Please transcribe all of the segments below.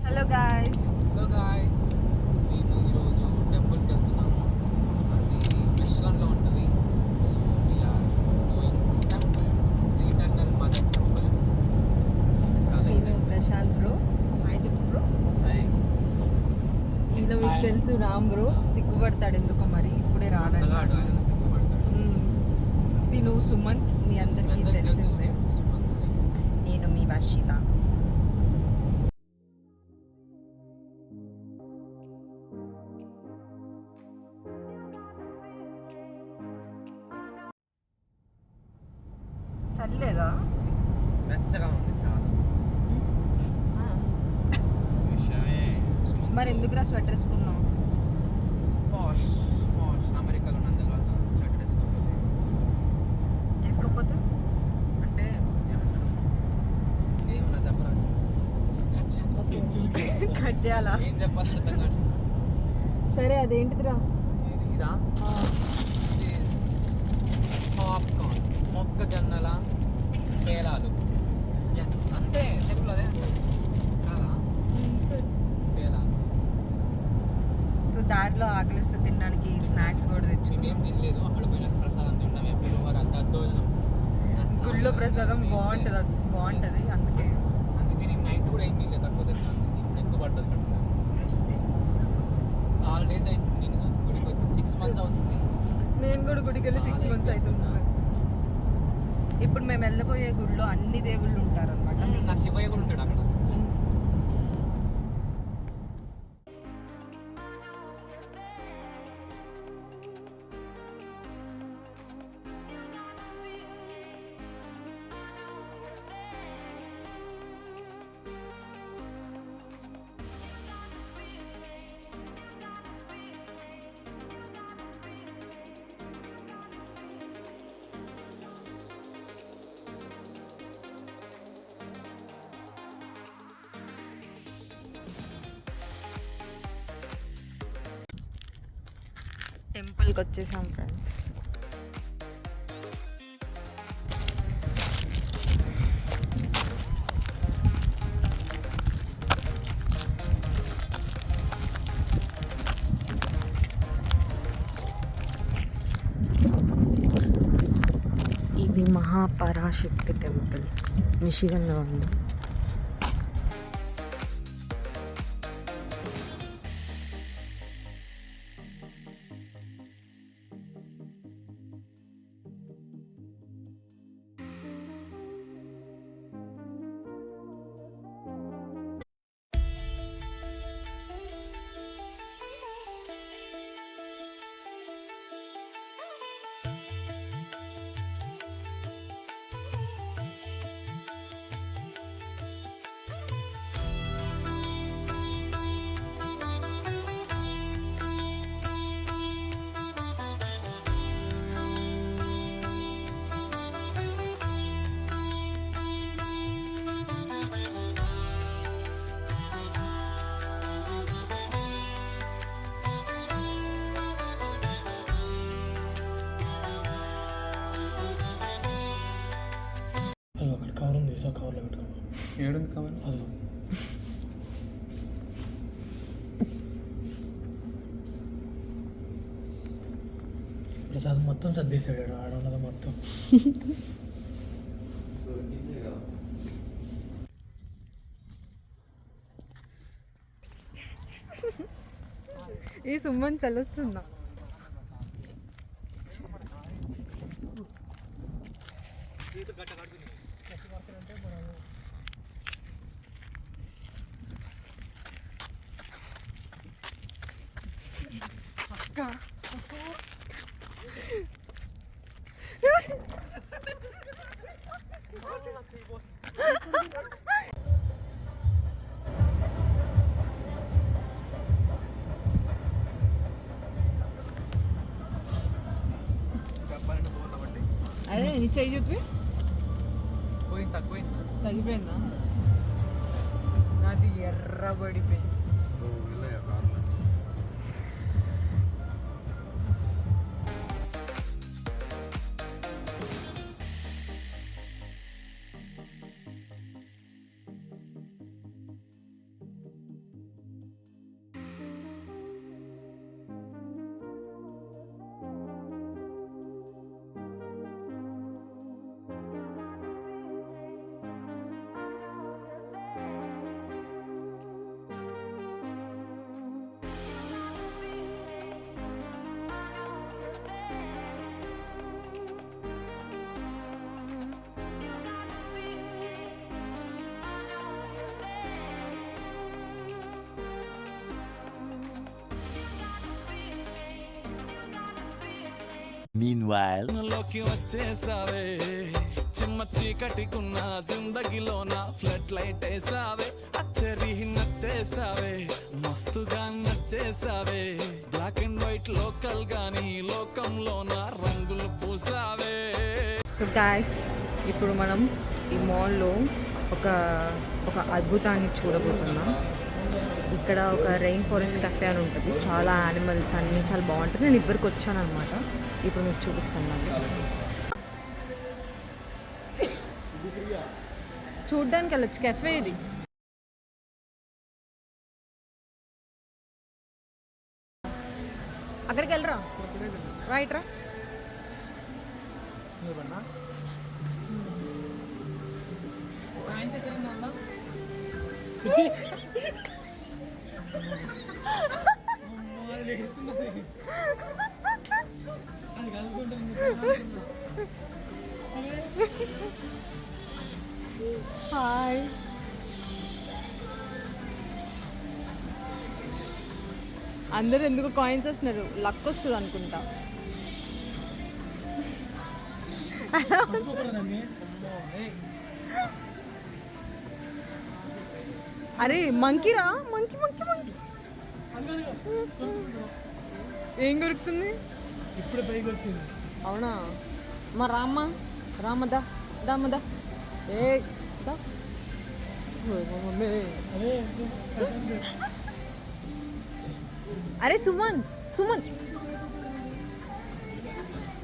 Hello guys. మేము ఈరోజు టెంపుల్కి వెళ్తున్నాము. అది మిషిగన్లో ఉంటుంది. So we are going temple, eternal mother temple. నేను ప్రశాంత్ బ్రో. హాయ్ చెప్పు బ్రో. ఈయన మీకు తెలుసు రామ్ బ్రో. సిగ్గుపడతాడు ఎందుకో మరి, ఇప్పుడే రావడానికి. తిను సుమంత్, మీ అందరికీ తెలిసిందే. నేను మీ వర్షిత. చల్లేదా? వెచ్చగా ఉంది చాలా. మరి ఎందుకురా స్వెటర్ వేసుకున్నావు? పాష్ అమెరికాలో నందుల వల్ల స్వెటర్ వేసుకోకపోతే అంటే ఏమన్నా చెప్పరా? కట్ చేయాలా? ఏం చెప్పాలి అర్థం కాదు. సరే అదేంటిదిరా? ఇదా పాప్కార్న్, మొక్కజొన్నల పేలాలు. ఎస్, అంతే తెలుగులో అదే కాదా? పేలాలు. సో దారిలో ఆకలిస్తే తినడానికి స్నాక్స్ కూడా తెచ్చు. మేమేం తినలేదు, అక్కడ పోయిన ప్రసాదం తినడమే. పులిహోర దద్దోజనం. గుళ్ళో ప్రసాదం బాగుంటుంది అందుకే నేను నైట్ కూడా ఏం తినలేదు, తక్కువ తిన్నాను. ఇప్పుడు ఎక్కువ పడుతుంది కనుక. చాలా డేస్ అవుతుంది నేను గుడికి వచ్చి. 6 months అవుతుంది. నేను కూడా గుడికి వెళ్ళి 6 months అవుతుంది. ఇప్పుడు మేము వెళ్ళబోయే గుడిలో అన్ని దేవుళ్ళు ఉంటారు అనమాట. నా శివయ్య కూడా ఉంటాడు అక్కడ. టెంపుల్కి వచ్చేసాం ఫ్రెండ్స్. ఇది మహాపరాశక్తి టెంపుల్, మిషిగన్లో ఉంది. అక్కడ కవర్ ఉంది, సో కవర్లో పెట్టుకో. ఏడుంది కవర్? అది ప్రసాదం మొత్తం సర్దేశాడు ఆడ ఉన్నది మొత్తం. ఈ సుమ్మని చల్లుస్తుందా? అదే నీ చెయ్యి చూపి. తగ్గిపోయిందా? నాది ఎర్రబడిపోయింది. Meanwhile, లోకి వచ్చేసావే చిమ్మ చీకటికున్న జిందగీలో నా ఫ్లడ్ లైట్ వేసావే అత్తరి నచ్చేసావే మస్తుగా నచ్చేసావే బ్లాక్ అండ్ వైట్ లోకల్ గాని లోకంలో నా రంగులు పూసావే. సో గాయస్, ఇప్పుడు మనం ఈ మాల్లో ఒక అద్భుతాన్ని చూడబోతున్నాం. ఇక్కడ ఒక రెయిన్ ఫారెస్ట్ కెఫే అని ఉంటుంది. చాలా యానిమల్స్ అన్నీ చాలా బాగుంటుంది. నేను ఇప్పటికి వచ్చాను అనమాట. ఇప్పుడు మీకు చూపిస్తాను. చూడ్డానికి వెళ్ళచ్చు. కెఫే ఇది. అక్కడికి వెళ్ళరా, రైట్ రా. హాయ్. అందరు ఎందుకు కాయిన్స్ వస్తున్నారు? లక్ వస్తుంది అనుకుంటా. అరే మంకీరా, మంకీ మంకీ మంకీ. ఏం దొరుకుతుంది? ఇప్పుడే పైకి వచ్చింది. అవునా? మా రామదా దామదా ఏ దా. అరే సుమన్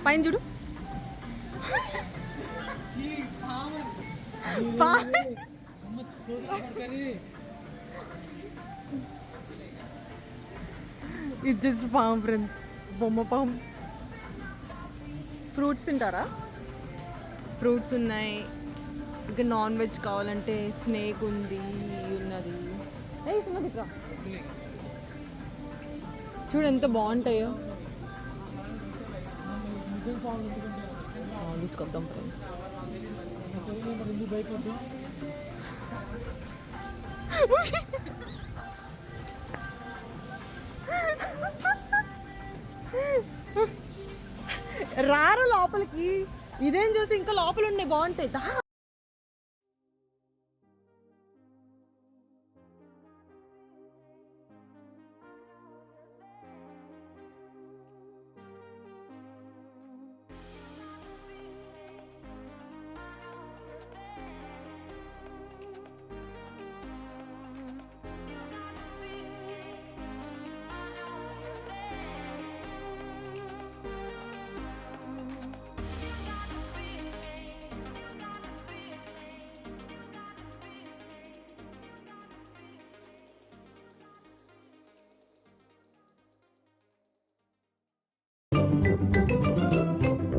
పైన చూడు. ఇది జస్ట్ పాము ఫ్రెండ్స్, బొమ్మ పాము. ఫ్రూట్స్ తింటారా? ఫ్రూట్స్ ఉన్నాయి. ఇంకా నాన్ వెజ్ కావాలంటే స్నేక్ ఉంది, ఉన్నది. ఏ సుమదిక్రా, చూడు ఎంత బాగుంటాయో. తీసుకొద్దాం ఫ్రెండ్స్. రారా లోపలికి. ఇదేం చూసి ఇంకా లోపల ఉండే బాగుంటాయి.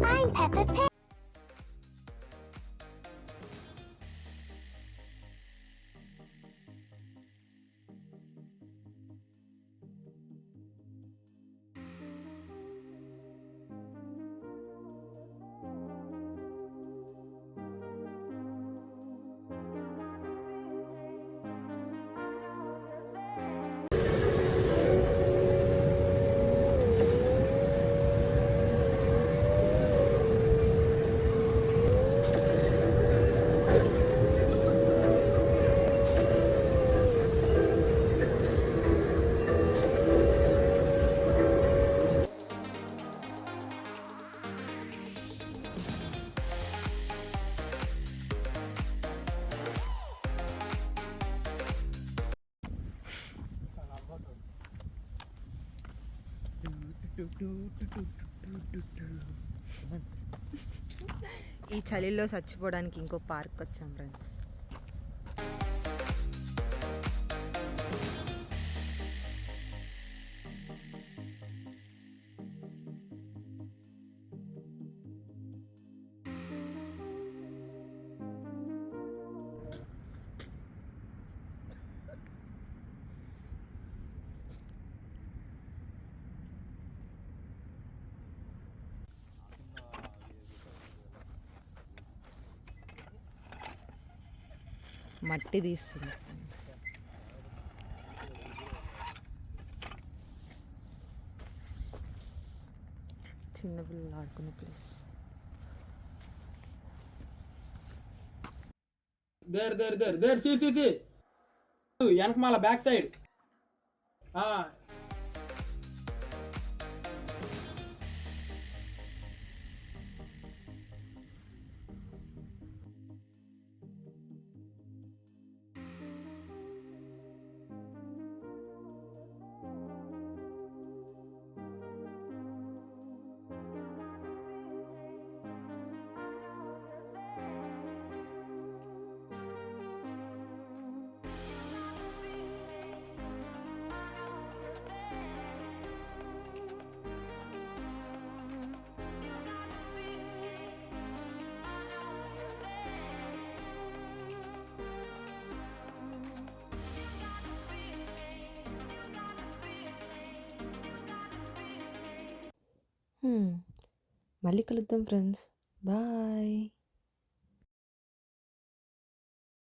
I'm Peppa Pig. ఈ చలిలో చచ్చిపోవడానికి ఇంకో పార్క్ వచ్చాం ఫ్రెండ్స్. మట్టి తీస్తుంది ఫ్రెండ్స్. చిన్నపిల్లలు ఆడుకునే ప్లేస్. దేర్ సి వెనకమాల బ్యాక్ సైడ్. మళ్ళీ కలుద్దాం ఫ్రెండ్స్. బాయ్.